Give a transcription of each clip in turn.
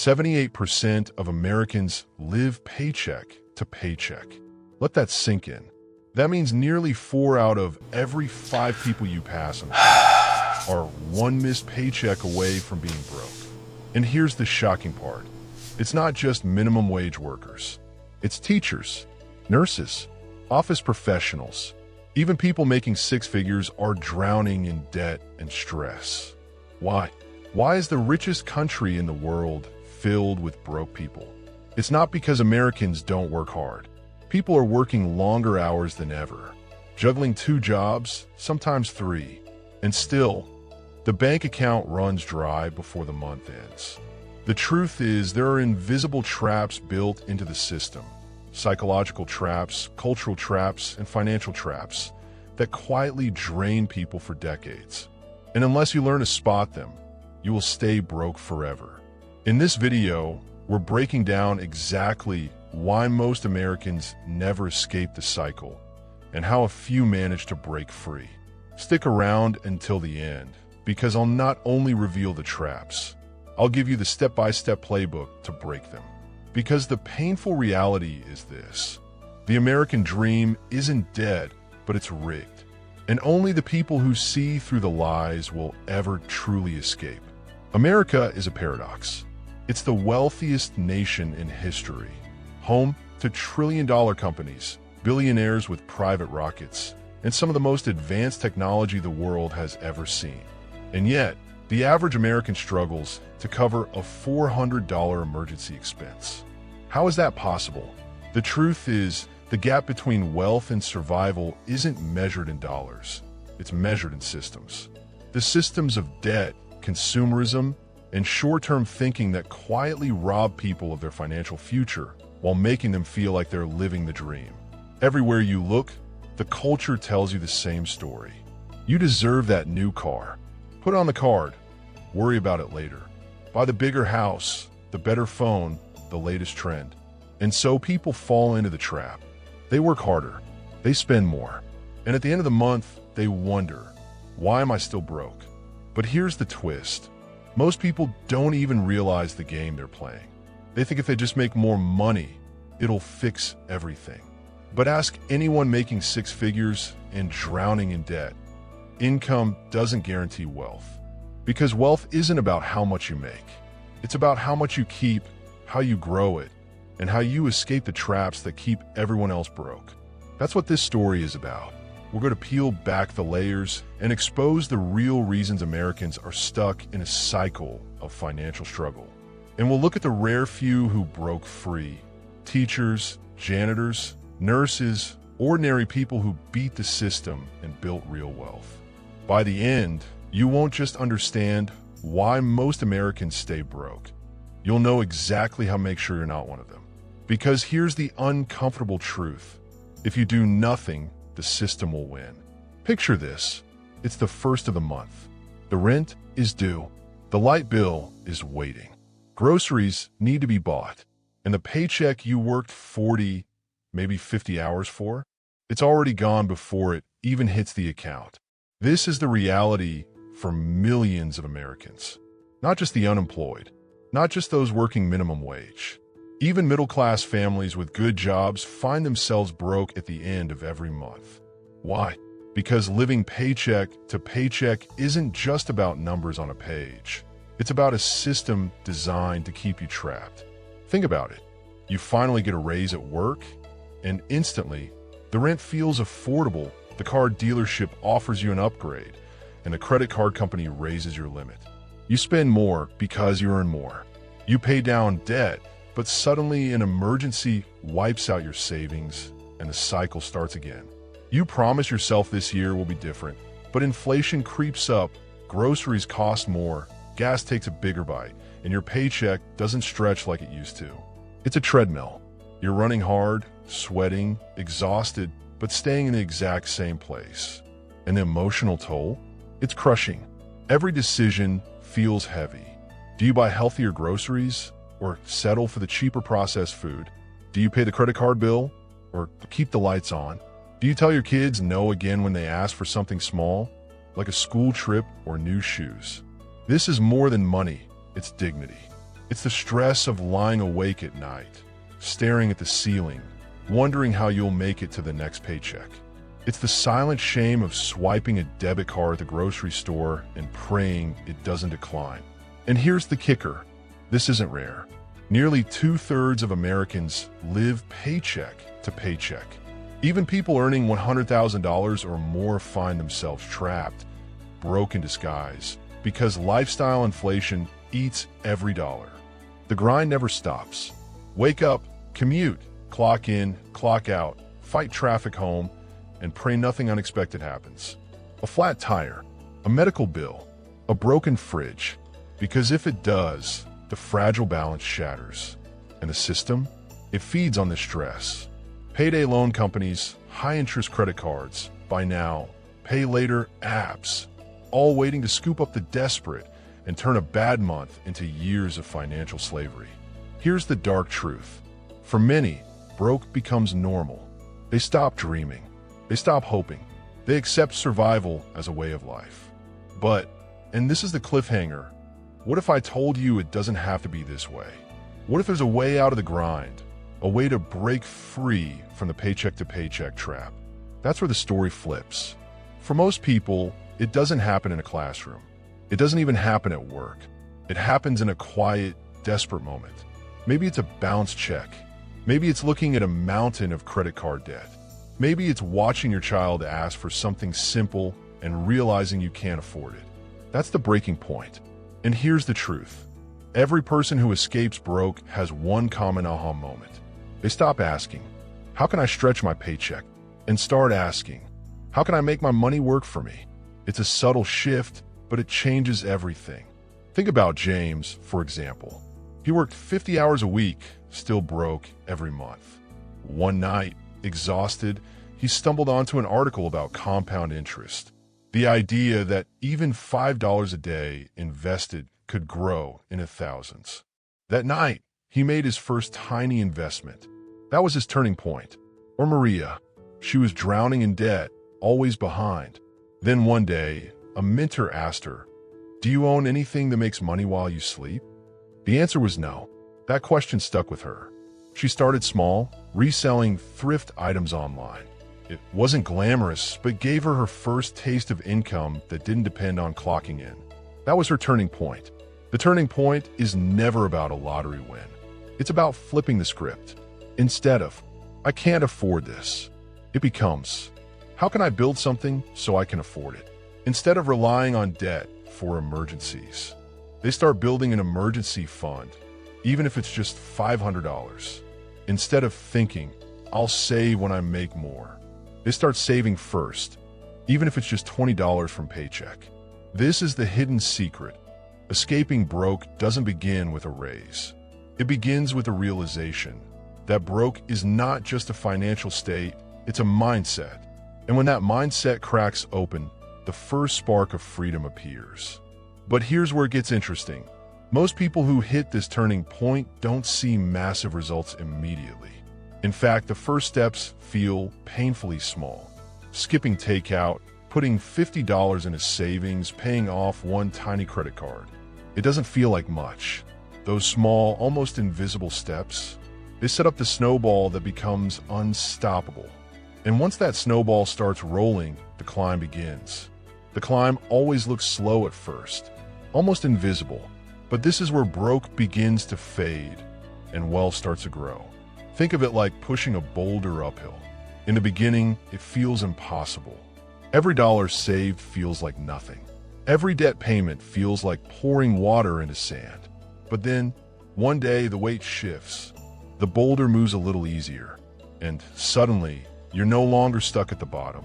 78% of Americans live paycheck to paycheck. Let that sink in. That means nearly 4 out of every 5 people you pass are one missed paycheck away from being broke. And here's the shocking part. It's not just minimum wage workers. It's teachers, nurses, office professionals. Even people making 6 figures are drowning in debt and stress. Why? Why is the richest country in the world filled with broke people? It's not because Americans don't work hard. People are working longer hours than ever, juggling 2 jobs, sometimes 3, and still, the bank account runs dry before the month ends. The truth is, there are invisible traps built into the system. Psychological traps, cultural traps, and financial traps that quietly drain people for decades. And unless you learn to spot them, you will stay broke forever. In this video, we're breaking down exactly why most Americans never escape the cycle and how a few manage to break free. Stick around until the end, because I'll not only reveal the traps, I'll give you the step-by-step playbook to break them. Because the painful reality is this: the American dream isn't dead, but it's rigged. And only the people who see through the lies will ever truly escape. America is a paradox. It's the wealthiest nation in history, home to trillion-dollar companies, billionaires with private rockets, and some of the most advanced technology the world has ever seen. And yet, the average American struggles to cover a $400 emergency expense. How is that possible? The truth is, the gap between wealth and survival isn't measured in dollars. It's measured in systems. The systems of debt, consumerism, and short-term thinking that quietly rob people of their financial future while making them feel like they're living the dream. Everywhere you look, the culture tells you the same story. You deserve that new car. Put on the card. Worry about it later. Buy the bigger house, the better phone, the latest trend. And so people fall into the trap. They work harder. They spend more. And at the end of the month, they wonder, why am I still broke? But here's the twist. Most people don't even realize the game they're playing. They think if they just make more money, it'll fix everything. But ask anyone making 6 figures and drowning in debt. Income doesn't guarantee wealth. Because wealth isn't about how much you make. It's about how much you keep, how you grow it, and how you escape the traps that keep everyone else broke. That's what this story is about. We're going to peel back the layers and expose the real reasons Americans are stuck in a cycle of financial struggle. And we'll look at the rare few who broke free. Teachers, janitors, nurses, ordinary people who beat the system and built real wealth. By the end, you won't just understand why most Americans stay broke. You'll know exactly how to make sure you're not one of them. Because here's the uncomfortable truth. If you do nothing, the system will win. Picture this. It's the first of the month. The rent is due. The light bill is waiting. Groceries need to be bought. And the paycheck you worked 40, maybe 50 hours for, it's already gone before it even hits the account. This is the reality for millions of Americans. Not just the unemployed, not just those working minimum wage. Even middle-class families with good jobs find themselves broke at the end of every month. Why? Because living paycheck to paycheck isn't just about numbers on a page. It's about a system designed to keep you trapped. Think about it. You finally get a raise at work, and instantly, the rent feels affordable, the car dealership offers you an upgrade, and the credit card company raises your limit. You spend more because you earn more. You pay down debt, but suddenly an emergency wipes out your savings, and the cycle starts again. You promise yourself this year will be different, but inflation creeps up, groceries cost more, gas takes a bigger bite, and your paycheck doesn't stretch like it used to. It's a treadmill. You're running hard, sweating, exhausted, but staying in the exact same place. And the emotional toll? It's crushing. Every decision feels heavy. Do you buy healthier groceries or settle for the cheaper processed food? Do you pay the credit card bill or keep the lights on? Do you tell your kids no again when they ask for something small, like a school trip or new shoes? This is more than money, it's dignity. It's the stress of lying awake at night, staring at the ceiling, wondering how you'll make it to the next paycheck. It's the silent shame of swiping a debit card at the grocery store and praying it doesn't decline. And here's the kicker. This isn't rare. Nearly 2/3 of Americans live paycheck to paycheck. Even people earning $100,000 or more find themselves trapped, broke in disguise, because lifestyle inflation eats every dollar. The grind never stops. Wake up, commute, clock in, clock out, fight traffic home, and pray nothing unexpected happens. A flat tire, a medical bill, a broken fridge. Because if it does, the fragile balance shatters. And the system? It feeds on the stress. Payday loan companies, high-interest credit cards, buy now, pay later apps, all waiting to scoop up the desperate and turn a bad month into years of financial slavery. Here's the dark truth. For many, broke becomes normal. They stop dreaming. They stop hoping. They accept survival as a way of life. But, and this is the cliffhanger, what if I told you it doesn't have to be this way? What if there's a way out of the grind? A way to break free from the paycheck-to-paycheck trap? That's where the story flips. For most people, it doesn't happen in a classroom. It doesn't even happen at work. It happens in a quiet, desperate moment. Maybe it's a bounce check. Maybe it's looking at a mountain of credit card debt. Maybe it's watching your child ask for something simple and realizing you can't afford it. That's the breaking point. And here's the truth. Every person who escapes broke has one common aha moment. They stop asking, how can I stretch my paycheck? And start asking, how can I make my money work for me? It's a subtle shift, but it changes everything. Think about James, for example. He worked 50 hours a week, still broke every month. One night, exhausted, he stumbled onto an article about compound interest. The idea that even $5 a day invested could grow into thousands. That night, he made his first tiny investment. That was his turning point. Or Maria. She was drowning in debt, always behind. Then one day, a mentor asked her, "Do you own anything that makes money while you sleep?" The answer was no. That question stuck with her. She started small, reselling thrift items online. It wasn't glamorous, but gave her her first taste of income that didn't depend on clocking in. That was her turning point. The turning point is never about a lottery win. It's about flipping the script. Instead of, I can't afford this, it becomes, how can I build something so I can afford it? Instead of relying on debt for emergencies, they start building an emergency fund, even if it's just $500. Instead of thinking, I'll save when I make more, they start saving first, even if it's just $20 from paycheck. This is the hidden secret. Escaping broke doesn't begin with a raise. It begins with a realization that broke is not just a financial state, it's a mindset. And when that mindset cracks open, the first spark of freedom appears. But here's where it gets interesting. Most people who hit this turning point don't see massive results immediately. In fact, the first steps feel painfully small. Skipping takeout, putting $50 in a savings, paying off one tiny credit card. It doesn't feel like much. Those small, almost invisible steps, they set up the snowball that becomes unstoppable. And once that snowball starts rolling, the climb begins. The climb always looks slow at first, almost invisible. But this is where broke begins to fade and wealth starts to grow. Think of it like pushing a boulder uphill. In the beginning, it feels impossible. Every dollar saved feels like nothing. Every debt payment feels like pouring water into sand. But then, one day the weight shifts. The boulder moves a little easier. And suddenly, you're no longer stuck at the bottom.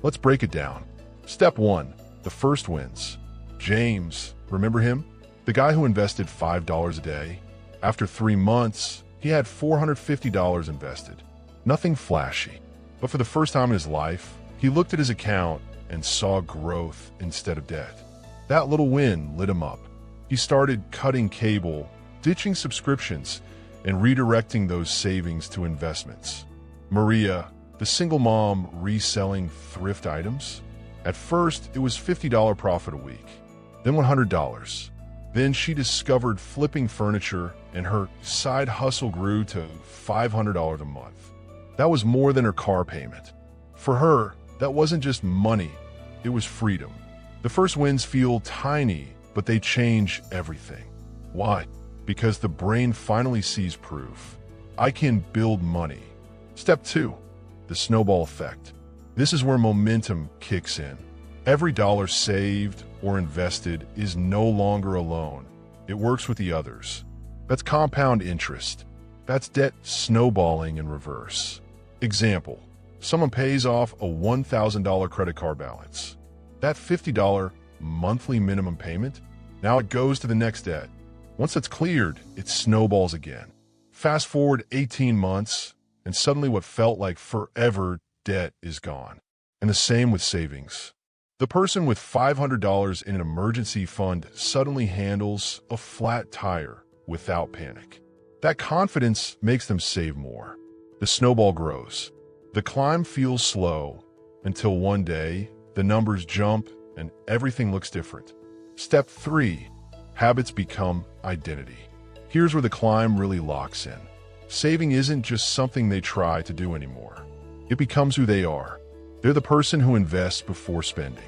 Let's break it down. Step 1. The first wins. James, remember him? The guy who invested $5 a day. After 3 months, he had $450 invested. Nothing flashy. But for the first time in his life, he looked at his account and saw growth instead of debt. That little win lit him up. He started cutting cable, ditching subscriptions, and redirecting those savings to investments. Maria, the single mom reselling thrift items. At first, it was $50 profit a week, then $100, Then she discovered flipping furniture, and her side hustle grew to $500 a month. That was more than her car payment. For her, that wasn't just money, it was freedom. The first wins feel tiny, but they change everything. Why? Because the brain finally sees proof. I can build money. Step 2, the snowball effect. This is where momentum kicks in. Every dollar saved or invested is no longer alone. It works with the others. That's compound interest. That's debt snowballing in reverse. Example, someone pays off a $1,000 credit card balance. That $50 monthly minimum payment, now it goes to the next debt. Once it's cleared, it snowballs again. Fast forward 18 months, and suddenly what felt like forever debt is gone. And the same with savings. The person with $500 in an emergency fund suddenly handles a flat tire without panic. That confidence makes them save more. The snowball grows. The climb feels slow until one day the numbers jump and everything looks different. Step 3, habits become identity. Here's where the climb really locks in. Saving isn't just something they try to do anymore. It becomes who they are. They're the person who invests before spending.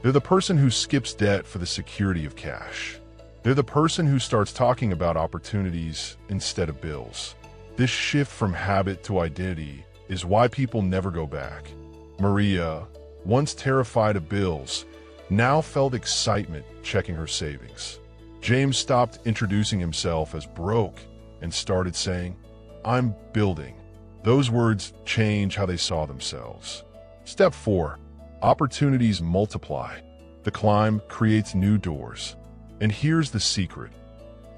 They're the person who skips debt for the security of cash. They're the person who starts talking about opportunities instead of bills. This shift from habit to identity is why people never go back. Maria, once terrified of bills, now felt excitement checking her savings. James stopped introducing himself as broke and started saying, "I'm building." Those words change how they saw themselves. Step 4, opportunities multiply. The climb creates new doors. And here's the secret.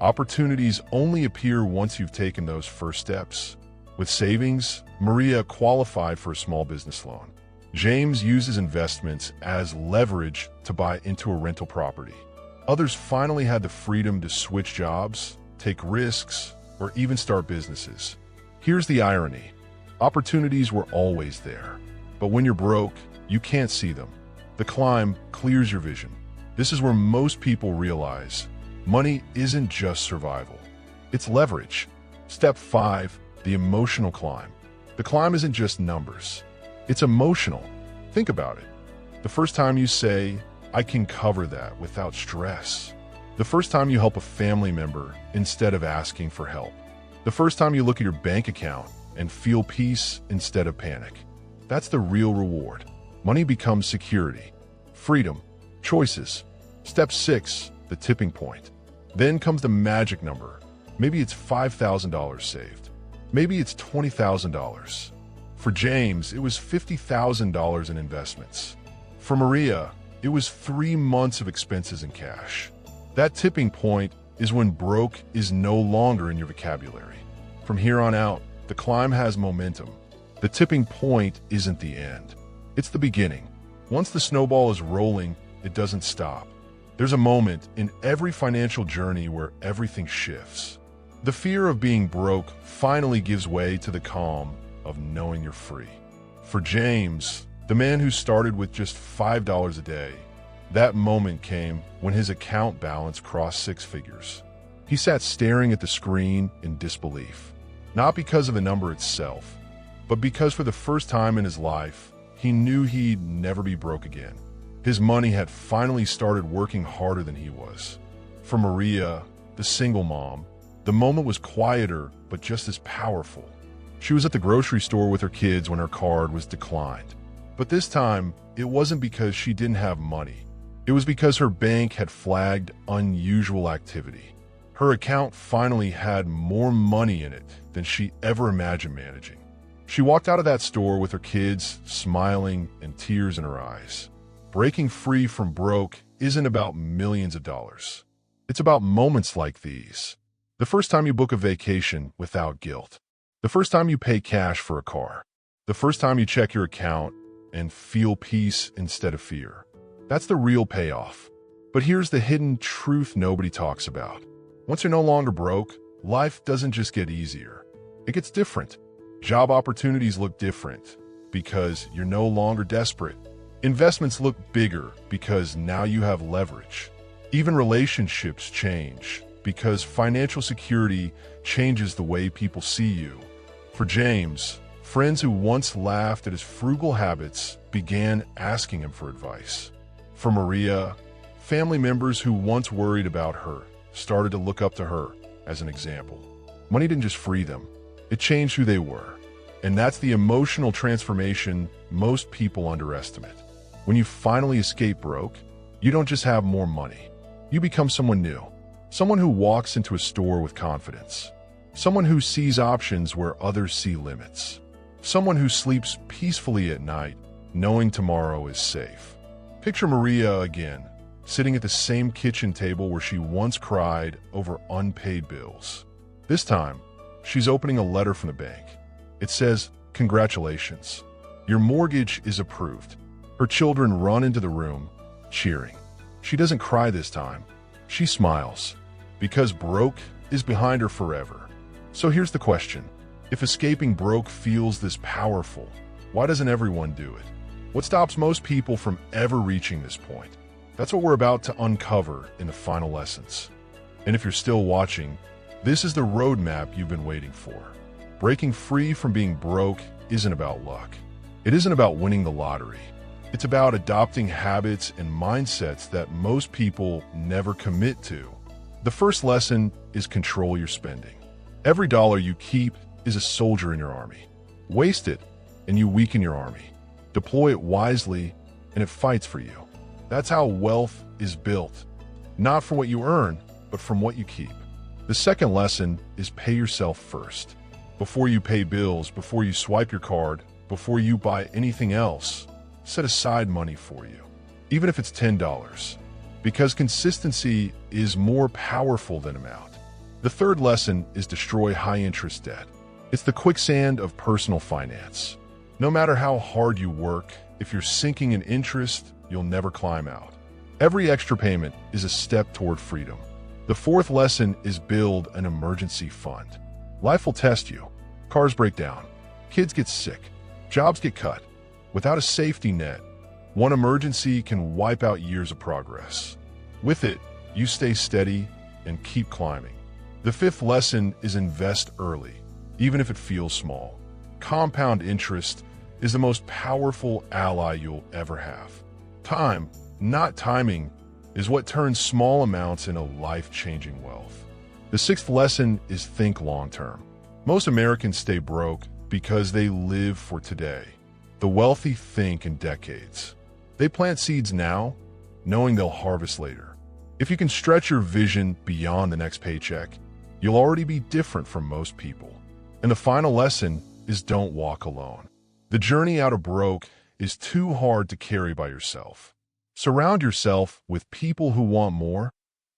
Opportunities only appear once you've taken those first steps. With savings, Maria qualified for a small business loan. James uses investments as leverage to buy into a rental property. Others finally had the freedom to switch jobs, take risks, or even start businesses. Here's the irony. Opportunities were always there. But when you're broke, you can't see them. The climb clears your vision. This is where most people realize money isn't just survival. It's leverage. Step 5, the emotional climb. The climb isn't just numbers. It's emotional. Think about it. The first time you say, "I can cover that without stress." The first time you help a family member instead of asking for help. The first time you look at your bank account and feel peace instead of panic. That's the real reward. Money becomes security, freedom, choices. Step 6, the tipping point. Then comes the magic number. Maybe it's $5,000 saved. Maybe it's $20,000. For James, it was $50,000 in investments. For Maria, it was 3 months of expenses in cash. That tipping point is when broke is no longer in your vocabulary. From here on out, the climb has momentum. The tipping point isn't the end. It's the beginning. Once the snowball is rolling, it doesn't stop. There's a moment in every financial journey where everything shifts. The fear of being broke finally gives way to the calm of knowing you're free. For James, the man who started with just $5 a day, that moment came when his account balance crossed 6 figures. He sat staring at the screen in disbelief, not because of the number itself, but because for the first time in his life, he knew he'd never be broke again. His money had finally started working harder than he was. For Maria, the single mom, the moment was quieter but just as powerful. She was at the grocery store with her kids when her card was declined. But this time, it wasn't because she didn't have money. It was because her bank had flagged unusual activity. Her account finally had more money in it than she ever imagined managing. She walked out of that store with her kids, smiling and tears in her eyes. Breaking free from broke isn't about millions of dollars. It's about moments like these. The first time you book a vacation without guilt. The first time you pay cash for a car. The first time you check your account and feel peace instead of fear. That's the real payoff. But here's the hidden truth nobody talks about. Once you're no longer broke, life doesn't just get easier. It gets different. Job opportunities look different because you're no longer desperate. Investments look bigger because now you have leverage. Even relationships change because financial security changes the way people see you. For James, friends who once laughed at his frugal habits began asking him for advice. For Maria, family members who once worried about her started to look up to her as an example. Money didn't just free them, it changed who they were. And that's the emotional transformation most people underestimate. When you finally escape broke, you don't just have more money. You become someone new. Someone who walks into a store with confidence. Someone who sees options where others see limits. Someone who sleeps peacefully at night, knowing tomorrow is safe. Picture Maria again, sitting at the same kitchen table where she once cried over unpaid bills. This time, she's opening a letter from the bank. It says, "Congratulations, your mortgage is approved." Her children run into the room, cheering. She doesn't cry this time. She smiles, because broke is behind her forever. So here's the question. If escaping broke feels this powerful, why doesn't everyone do it? What stops most people from ever reaching this point? That's what we're about to uncover in the final lessons. And if you're still watching, this is the roadmap you've been waiting for. Breaking free from being broke isn't about luck. It isn't about winning the lottery. It's about adopting habits and mindsets that most people never commit to. The first lesson is control your spending. Every dollar you keep is a soldier in your army. Waste it, and you weaken your army. Deploy it wisely, and it fights for you. That's how wealth is built. Not from what you earn, but from what you keep. The second lesson is pay yourself first. Before you pay bills, before you swipe your card, before you buy anything else, set aside money for you, even if it's $10, because consistency is more powerful than amount. The third lesson is destroy high-interest debt. It's the quicksand of personal finance. No matter how hard you work, if you're sinking in interest, you'll never climb out. Every extra payment is a step toward freedom. The fourth lesson is build an emergency fund. Life will test you. Cars break down. Kids get sick. Jobs get cut. Without a safety net, one emergency can wipe out years of progress. With it, you stay steady and keep climbing. The fifth lesson is invest early, even if it feels small. Compound interest is the most powerful ally you'll ever have. Time, not timing, is what turns small amounts into life-changing wealth. The sixth lesson is think long-term. Most Americans stay broke because they live for today. The wealthy think in decades. They plant seeds now, knowing they'll harvest later. If you can stretch your vision beyond the next paycheck, you'll already be different from most people. And the final lesson is don't walk alone. The journey out of broke is too hard to carry by yourself. Surround yourself with people who want more,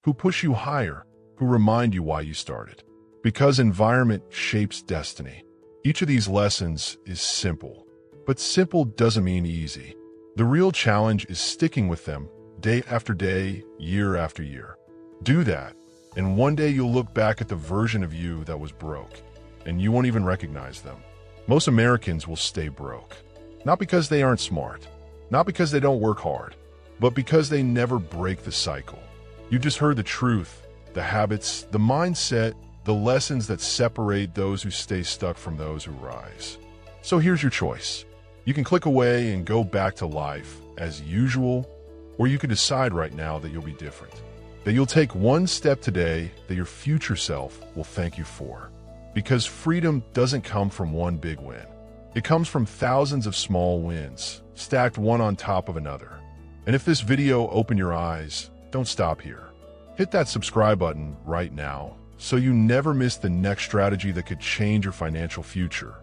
who push you higher, who remind you why you started. Because environment shapes destiny. Each of these lessons is simple, but simple doesn't mean easy. The real challenge is sticking with them day after day, year after year. Do that, and one day you'll look back at the version of you that was broke, and you won't even recognize them. Most Americans will stay broke, not because they aren't smart, not because they don't work hard, but because they never break the cycle. You just heard the truth, the habits, the mindset, the lessons that separate those who stay stuck from those who rise. So here's your choice. You can click away and go back to life as usual, or you can decide right now that you'll be different, that you'll take one step today that your future self will thank you for. Because freedom doesn't come from one big win. It comes from thousands of small wins, stacked one on top of another. And if this video opened your eyes, don't stop here. Hit that subscribe button right now so you never miss the next strategy that could change your financial future.